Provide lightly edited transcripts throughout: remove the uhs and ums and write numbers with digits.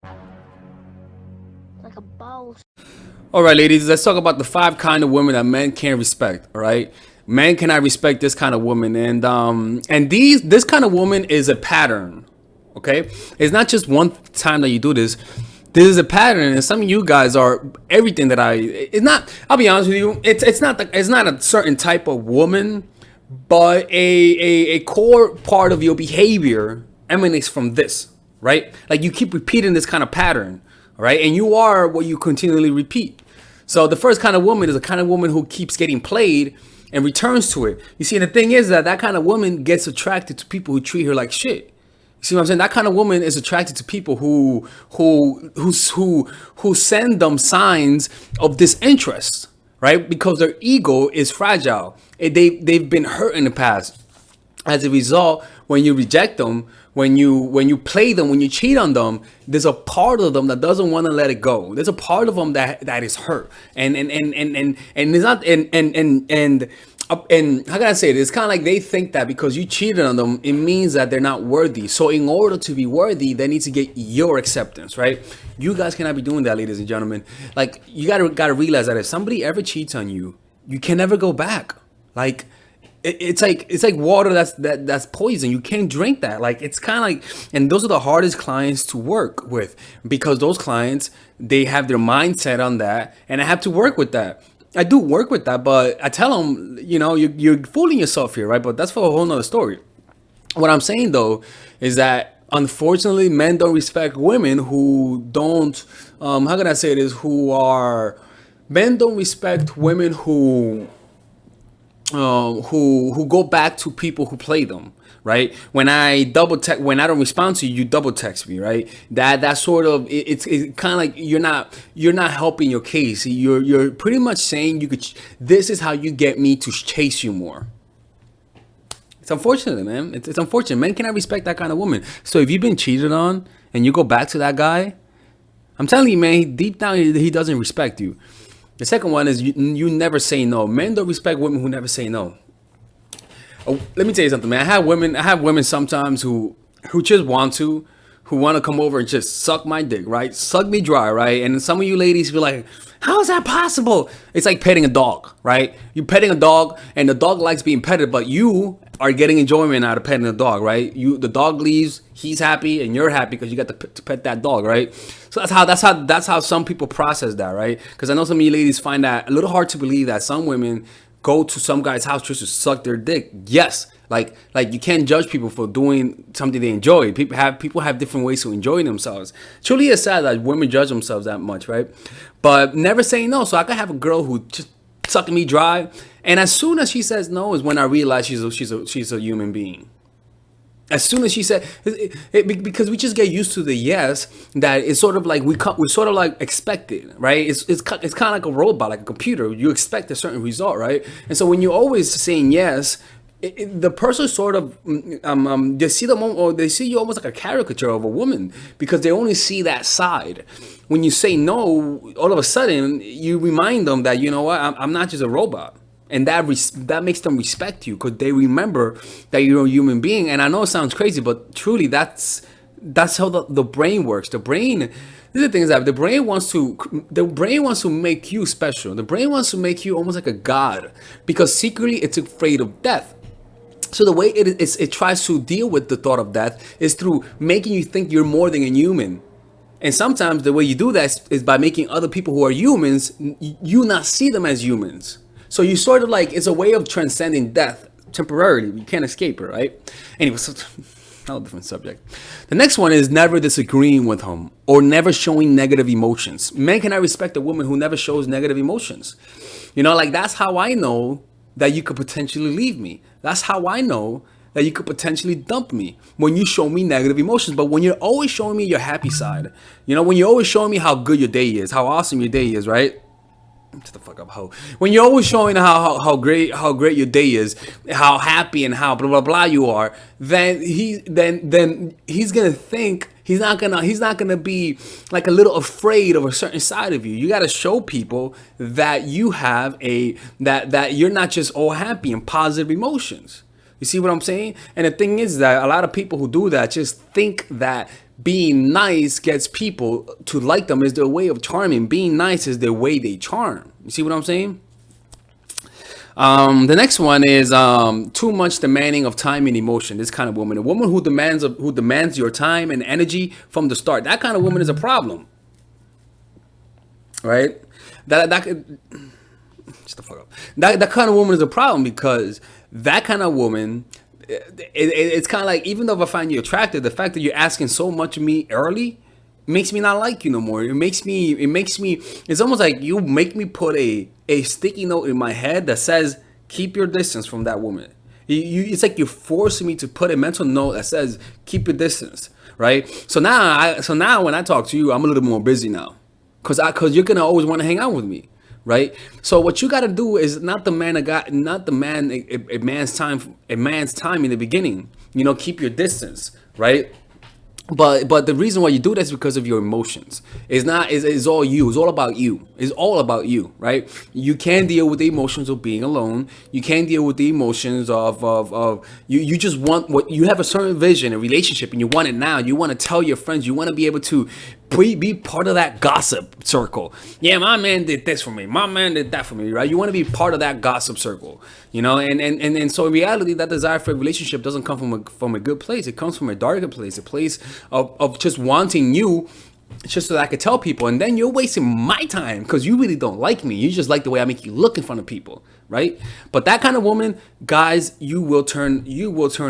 Like a boss. All right, ladies, let's talk about the 5 kind of women that men can't respect. All right, men cannot respect this kind of woman, and this kind of woman is a pattern. Okay, it's not just one time that you do this. This is a pattern, and some of you guys are everything that I. It's not. I'll be honest with you. It's not a certain type of woman, but a core part of your behavior emanates from this, right? Like you keep repeating this kind of pattern, right? And you are what you continually repeat. So the first kind of woman is a kind of woman who keeps getting played and returns to it. You see, and the thing is that kind of woman gets attracted to people who treat her like shit. You see what I'm saying? That kind of woman is attracted to people who send them signs of disinterest, right? Because their ego is fragile. They've been hurt in the past. As a result, when you reject them, when you play them, when you cheat on them, there's a part of them that doesn't want to let it go. There's a part of them that is hurt, and it's not and how can I say it? It's kind of like they think that because you cheated on them, it means that they're not worthy. So in order to be worthy, they need to get your acceptance, right? You guys cannot be doing that, ladies and gentlemen. Like you gotta realize that if somebody ever cheats on you, you can never go back. Like it's like water that's poison. You can't drink that. Like it's kind of like, and those are the hardest clients to work with because those clients, they have their mindset on that, and I have to work with that. I do work with that, but I tell them, you're fooling yourself here, right? But that's for a whole nother story. What I'm saying though is that unfortunately men don't respect women who don't. How can I say this? Who are Men don't respect women who go back to people who play them, right? When I double text, when I don't respond to you, you double text me, right? That sort of it's kind of like you're not helping your case. You're pretty much saying you could. This is how you get me to chase you more. It's unfortunate, man. It's unfortunate. Men cannot respect that kind of woman. So if you've been cheated on and you go back to that guy, I'm telling you, man, deep down he doesn't respect you. The second one is you never say no. Men don't respect women who never say no. Oh, let me tell you something, man. I have women sometimes who just who want to come over and just suck my dick, right? Suck me dry, right? And some of you ladies be like, how is that possible? It's like petting a dog, right? You're petting a dog and the dog likes being petted, but you are getting enjoyment out of petting the dog, right? The dog leaves, he's happy, and you're happy because you got to pet that dog, right? So that's how some people process that, right? Because I know some of you ladies find that a little hard to believe that some women go to some guy's house just to suck their dick. Yes, like you can't judge people for doing something they enjoy. People have different ways to enjoy themselves. Truly, it's sad that women judge themselves that much, right? But never saying no. So I could have a girl who just sucking me dry, and as soon as she says no is when I realize she's a human being. As soon as she said, because we just get used to the yes, that it's sort of like we sort of like expect it, right? It's kind of like a robot, like a computer. You expect a certain result, right? And so when you're always saying yes, the person sort of they see or they see you almost like a caricature of a woman because they only see that side. When you say no, all of a sudden you remind them that, you know what, I'm not just a robot, and that makes them respect you because they remember that you're a human being. And I know it sounds crazy, but truly that's how the brain works. The brain, this is the thing, is that the brain wants to make you special. The brain wants to make you almost like a god because secretly it's afraid of death. So the way it tries to deal with the thought of death is through making you think you're more than a human. And sometimes the way you do that is by making other people who are humans, you not see them as humans. So you sort of like, it's a way of transcending death temporarily. You can't escape it, right? Anyway, so another different subject. The next one is never disagreeing with him or never showing negative emotions. Men cannot respect a woman who never shows negative emotions. Like that's how I know that you could potentially leave me. That's how I know that you could potentially dump me, when you show me negative emotions. But when you're always showing me your happy side, when you're always showing me how good your day is, how awesome your day is, right? Shut the fuck up, ho. When you're always showing how great your day is, how happy and how blah blah blah you are, then he's gonna think he's not gonna be like a little afraid of a certain side of you. You gotta show people that you have that you're not just all happy and positive emotions. You see what I'm saying? And the thing is that a lot of people who do that just think that being nice gets people to like them, is their way of charming. Being nice is their way they charm. You see what I'm saying? The next one is too much demanding of time and emotion. This kind of woman, a woman who demands your time and energy from the start. That kind of woman is a problem, right? That shut the fuck up. That kind of woman is a problem because that kind of woman, it's kind of like, even though if I find you attractive, the fact that you're asking so much of me early makes me not like you no more. It's almost like you make me put a sticky note in my head that says keep your distance from that woman. It's like you're forcing me to put a mental note that says keep your distance, right? So now when I talk to you, I'm a little more busy now, cause you're gonna always want to hang out with me, right? So what you got to do is not the man a man's time in the beginning. Keep your distance, right? But the reason why you do that is because of your emotions. It's all you. It's all about you. It's all about you, right? You can't deal with the emotions of being alone. You can't deal with the emotions of you just want what you have, a certain vision, a relationship, and you want it now. You want to tell your friends. You want to be able to be part of that gossip circle. Yeah, my man did this for me. My man did that for me, right? You want to be part of that gossip circle, and so in reality, that desire for a relationship doesn't come from a good place. It comes from a darker place, a place of just wanting you, just so that I could tell people, and then you're wasting my time because you really don't like me. You just like the way I make you look in front of people, right? But that kind of woman, guys, you will turn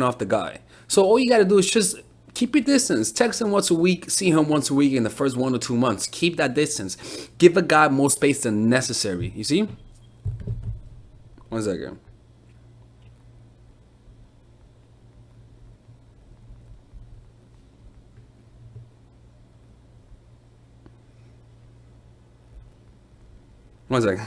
off the guy. So all you got to do is just keep your distance. Text him once a week. See him once a week in the first 1 or 2 months. Keep that distance. Give a guy more space than necessary. You see? 1 second. One second.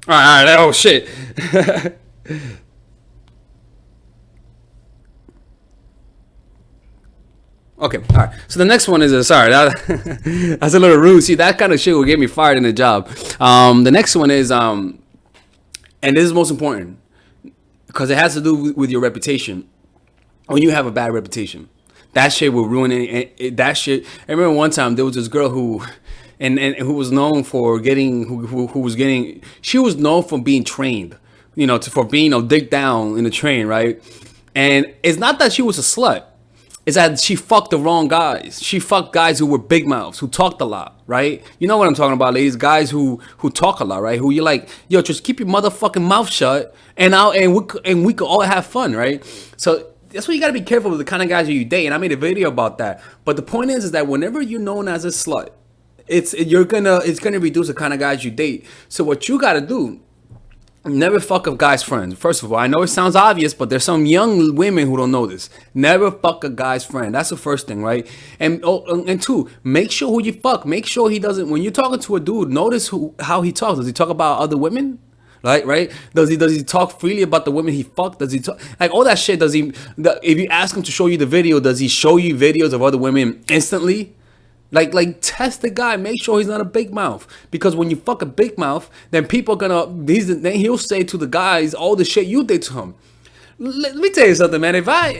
All right. Oh shit. Okay, all right. So the next one is sorry, that's a little rude. See, that kind of shit will get me fired in the job. The next one is and this is most important because it has to do with your reputation. When you have a bad reputation, that shit will ruin it. That shit. I remember one time there was this girl who, and who was known for getting who was getting. She was known for being trained, for being dick down in the train, right? And it's not that she was a slut. Is that she fucked the wrong guys. She fucked guys who were big mouths, who talked a lot, right? You know what I'm talking about, ladies. Guys who talk a lot, right? Who you're like, yo, just keep your motherfucking mouth shut, and we could all have fun, right? So that's why you gotta be careful with the kind of guys you date. And I made a video about that. But the point is that whenever you're known as a slut, it's gonna reduce the kind of guys you date. So what you gotta do, never fuck a guy's friend. First of all, I know it sounds obvious, but there's some young women who don't know this. Never fuck a guy's friend. That's the first thing, right? And two, make sure who you fuck. Make sure he doesn't. When you're talking to a dude, notice how he talks. Does he talk about other women? Right? Does he talk freely about the women he fucked? Does he talk like all that shit? If you ask him to show you the video, does he show you videos of other women instantly? Like test the guy, make sure he's not a big mouth. Because when you fuck a big mouth, then people are then he'll say to the guys all the shit you did to him. Let me tell you something, man. If I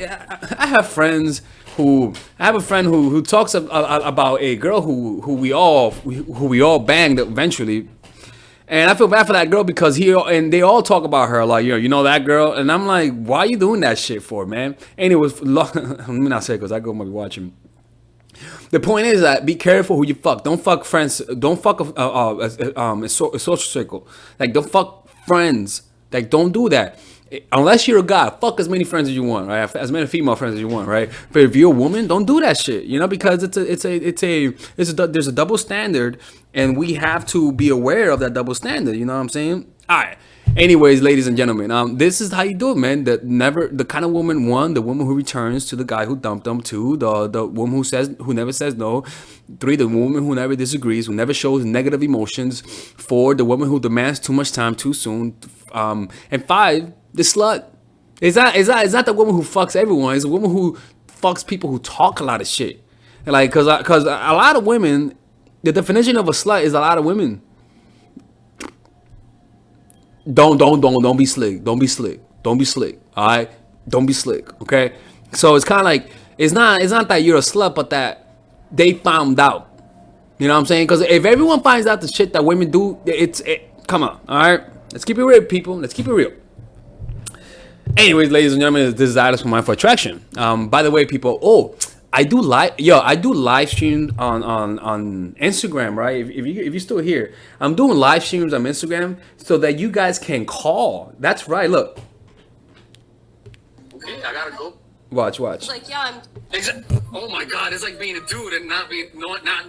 have friends I have a friend who talks about a girl who we all banged eventually. And I feel bad for that girl because they all talk about her like, you know that girl, and I'm like, why are you doing that shit for, man? And it was let me not say it because that girl might be watching. The point is that be careful who you fuck. Don't fuck friends. Don't fuck a social circle. Like don't fuck friends. Like don't do that. Unless you're a guy, fuck as many friends as you want, right? As many female friends as you want, right? But if you're a woman, don't do that shit, because there's a double standard, and we have to be aware of that double standard. You know what I'm saying? All right. Anyways, ladies and gentlemen, this is how you do it, man. The kind of woman, one, the woman who returns to the guy who dumped them. Two, the woman who never says no. Three, the woman who never disagrees, who never shows negative emotions. Four, the woman who demands too much time too soon. And five, the slut. It's not the woman who fucks everyone. It's a woman who fucks people who talk a lot of shit. Like, cause a lot of women, the definition of a slut is a lot of women. Don't be slick. Don't be slick. Don't be slick. All right. Don't be slick. Okay. So it's kind of like it's not that you're a slut, but that they found out. You know what I'm saying? Because if everyone finds out the shit that women do, come on. All right. Let's keep it real, people. Let's keep it real. Anyways, ladies and gentlemen, this is Atlas from Mindful Attraction. By the way, people, I do live streams on Instagram, right? If you're still here, I'm doing live streams on Instagram so that you guys can call. That's right. Look. Okay, I gotta go. Watch. It's like, yeah, Oh my God, it's like being a dude and not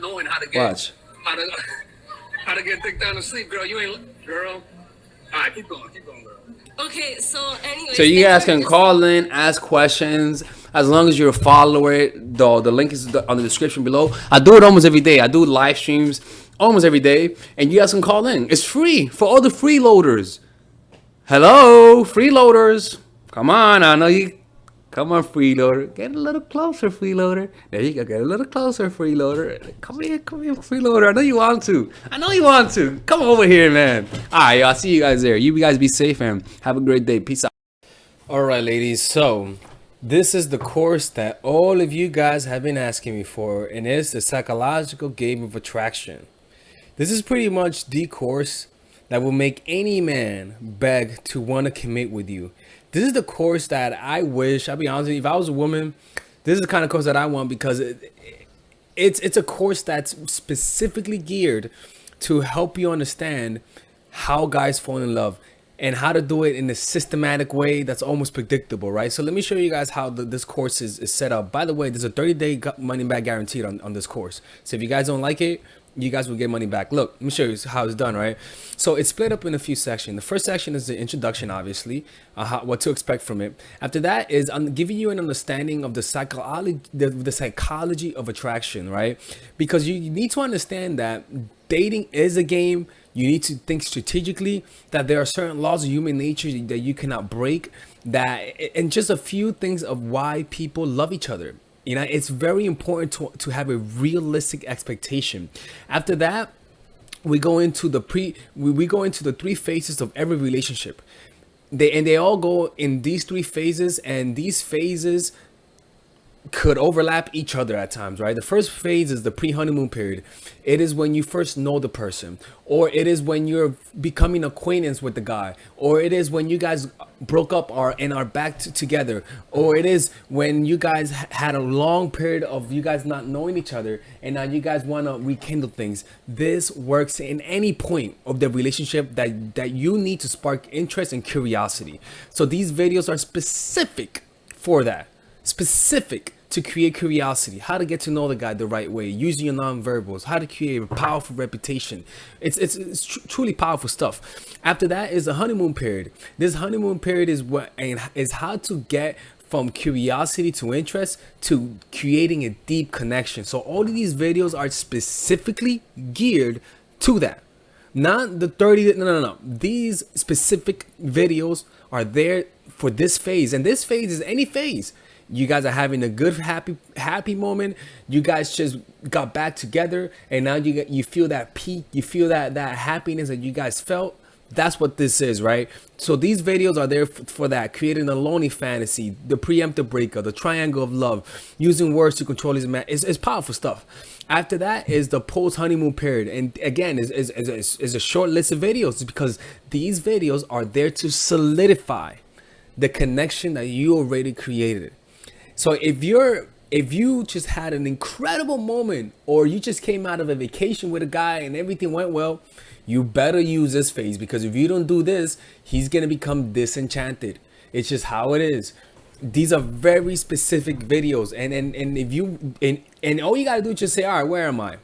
knowing how to get how to get dick down to sleep, girl. You ain't girl. All right, keep going, girl. Okay, so anyway. So you guys can call in, ask questions, as long as you're a follower. The link is on the description below. I do it almost every day. I do live streams almost every day, and you guys can call in. It's free for all the freeloaders. Hello, freeloaders. Come on, I know you. Come on, freeloader. Get a little closer, freeloader. There you go. Get a little closer, freeloader. Come here, freeloader. I know you want to. Come over here, man. All right, I'll see you guys there. You guys be safe and have a great day. Peace out. All right, ladies. So this is the course that all of you guys have been asking me for, and it's the psychological game of attraction. This is pretty much the course that will make any man beg to want to commit with you. This is the course that I wish, I'll be honest with you, if I was a woman, this is the kind of course that I want, because it's a course that's specifically geared to help you understand how guys fall in love and how to do it in a systematic way that's almost predictable, right? So let me show you guys how this course is set up. By the way, there's a 30-day money back guaranteed on this course. So if you guys don't like it, you guys will get money back. Look, let me show you how it's done, right? So it's split up in a few sections. The first section is the introduction, obviously, what to expect from it. After that is I'm giving you an understanding of the psychology of attraction, right? Because you need to understand that dating is a game. You need to think strategically, that there are certain laws of human nature that you cannot break, and just a few things of why people love each other. You know, it's very important to have a realistic expectation. After that, we go into the three phases of every relationship. They all go in these three phases, and these phases could overlap each other at times, right? The first phase is the pre-honeymoon period. It is when you first know the person, or it is when you're becoming acquaintance with the guy, or it is when you guys broke up and are back together, or it is when you guys had a long period of you guys not knowing each other and now you guys want to rekindle things. This works in any point of the relationship that you need to spark interest and curiosity. So these videos are specific for that. Specific to create curiosity, how to get to know the guy the right way, using your non-verbals, how to create a powerful reputation. It's truly powerful stuff. After that is the honeymoon period. This honeymoon period is how to get from curiosity to interest to creating a deep connection. So all of these videos are specifically geared to that. Not the 30, no. These specific videos are there for this phase, and this phase is any phase. You guys are having a good, happy moment. You guys just got back together, and now you feel that peak. You feel that happiness that you guys felt. That's what this is, right? So these videos are there for that, creating a lonely fantasy, the preemptive breakup, the triangle of love, using words to control his man. It's powerful stuff. After that is the post-honeymoon period, and again, is a short list of videos, because these videos are there to solidify the connection that you already created. So if you just had an incredible moment, or you just came out of a vacation with a guy and everything went well, you better use this phase, because if you don't do this, he's going to become disenchanted. It's just how it is. These are very specific videos, and all you got to do is just say, all right, where am I?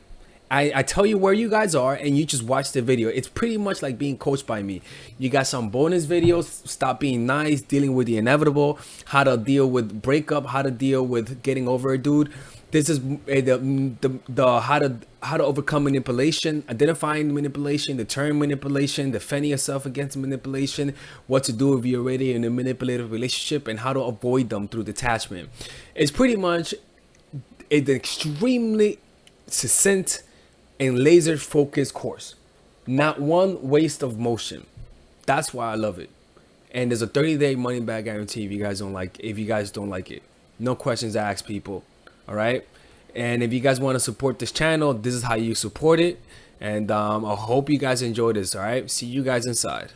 I tell you where you guys are, and you just watch the video. It's pretty much like being coached by me. You got some bonus videos, stop being nice, dealing with the inevitable, how to deal with breakup, how to deal with getting over a dude. This is the how to overcome manipulation, identifying manipulation, deterring manipulation, defending yourself against manipulation, what to do if you're already in a manipulative relationship, and how to avoid them through detachment. It's pretty much an extremely succinct and laser focused course. Not one waste of motion. That's why I love it. And there's a 30-day money back guarantee if you guys don't like it. No questions asked, people. All right. And if you guys want to support this channel, this is how you support it. And I hope you guys enjoy this. All right. See you guys inside.